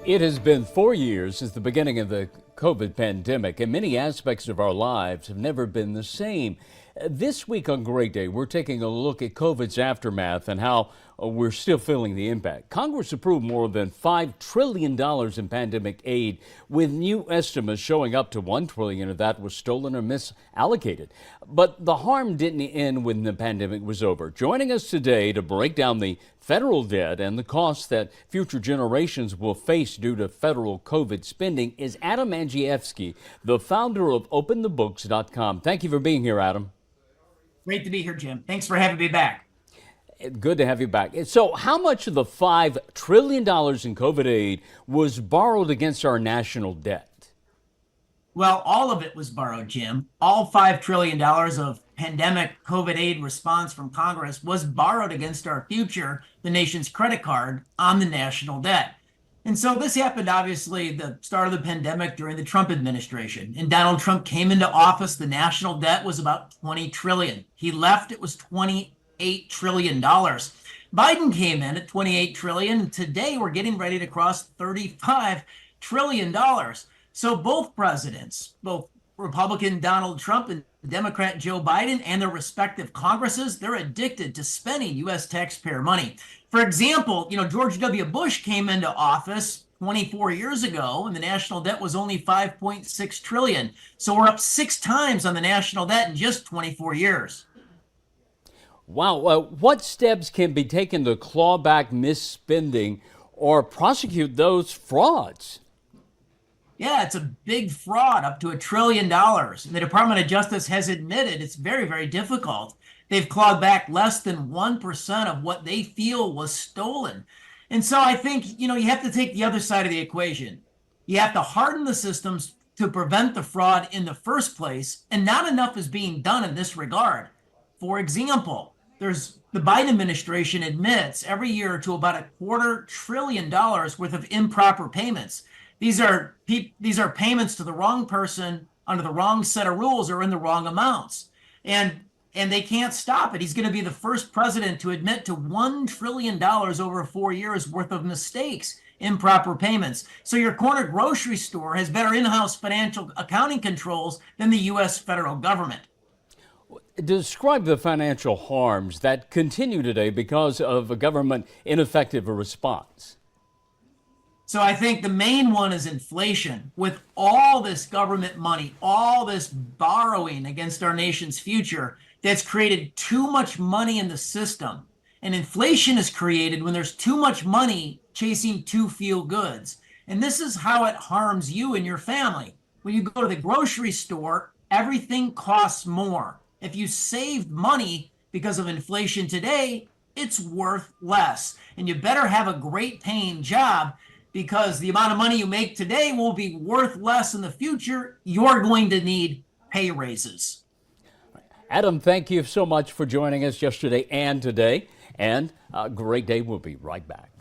It has been 4 years since the beginning of the COVID pandemic, and many aspects of our lives have never been the same. This week on Great Day, we're taking a look at COVID's aftermath and how we're still feeling the impact. Congress approved more than $5 trillion in pandemic aid, with new estimates showing up to $1 trillion of that was stolen or misallocated. But the harm didn't end when the pandemic was over. Joining us today to break down the federal debt and the costs that future generations will face due to federal COVID spending is Adam Andrzejewski, the founder of OpenTheBooks.com. Thank you for being here, Adam. Great to be here, Jim. Thanks for having me back. Good to have you back. So how much of the $5 trillion in COVID aid was borrowed against our national debt? Well, all of it was borrowed, Jim. All $5 trillion of pandemic COVID aid response from Congress was borrowed against our future, the nation's credit card, on the national debt. And so this happened, obviously, the start of the pandemic during the Trump administration. And Donald Trump came into office, the national debt was about $20 trillion. He left, it was $28 trillion. Biden came in at $28 trillion. Today, we're getting ready to cross $35 trillion. So both presidents, both Republican Donald Trump and Democrat Joe Biden and their respective Congresses, they're addicted to spending U.S. taxpayer money. For example, George W. Bush came into office 24 years ago, and the national debt was only $5.6 trillion. So we're up 6 times on the national debt in just 24 years. Wow. What steps can be taken to claw back misspending or prosecute those frauds? Yeah, it's a big fraud, up to $1 trillion. And the Department of Justice has admitted it's very, very difficult. They've clawed back less than 1% of what they feel was stolen. And so I think, you have to take the other side of the equation. You have to harden the systems to prevent the fraud in the first place, and not enough is being done in this regard. For example, the Biden administration admits every year to about $250 billion worth of improper payments. These are payments to the wrong person under the wrong set of rules or in the wrong amounts. And they can't stop it. He's going to be the first president to admit to $1 trillion over 4 years worth of mistakes, improper payments. So your corner grocery store has better in-house financial accounting controls than the U.S. federal government. Describe the financial harms that continue today because of a government ineffective response. So I think the main one is inflation. With all this government money, all this borrowing against our nation's future, that's created too much money in the system. And inflation is created when there's too much money chasing too few goods. And this is how it harms you and your family. When you go to the grocery store, everything costs more. If you saved money because of inflation today, it's worth less. And you better have a great paying job, because the amount of money you make today will be worth less in the future. You're going to need pay raises. Adam, thank you so much for joining us yesterday and today. And a great day. We'll be right back.